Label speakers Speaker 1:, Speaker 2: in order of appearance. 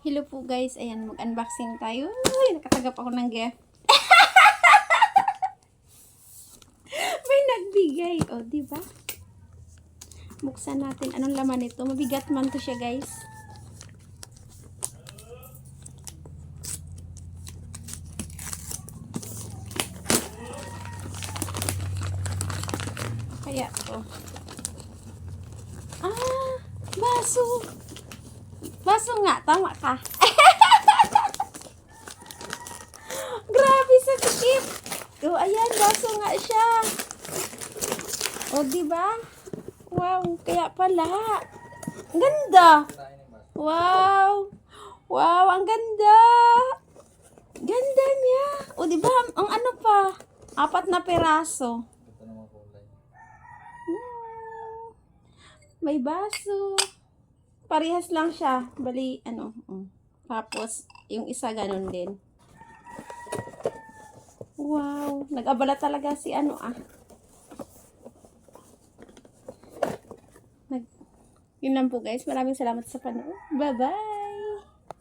Speaker 1: Hello po guys, ayan, mag-unboxing tayo. Uy, nakatagap ako ng gift. May nagbigay. O, diba? Buksan natin. Anong laman ito? Mabigat man to siya guys. Kaya to. Ah, baso. Baso nga, tama ka. Grabe sa tikip. O, ayan, baso nga siya. O, diba? Wow, kaya pala. Ang ganda. Wow. Wow, ang ganda. Ganda niya. O, diba? Ang ano pa? 4 na peraso. May baso. Parehas lang siya. Bali, ano. Tapos, yung isa ganun din. Wow. Nag-abala talaga si ano Yun lang po guys. Maraming salamat sa panood. Bye-bye.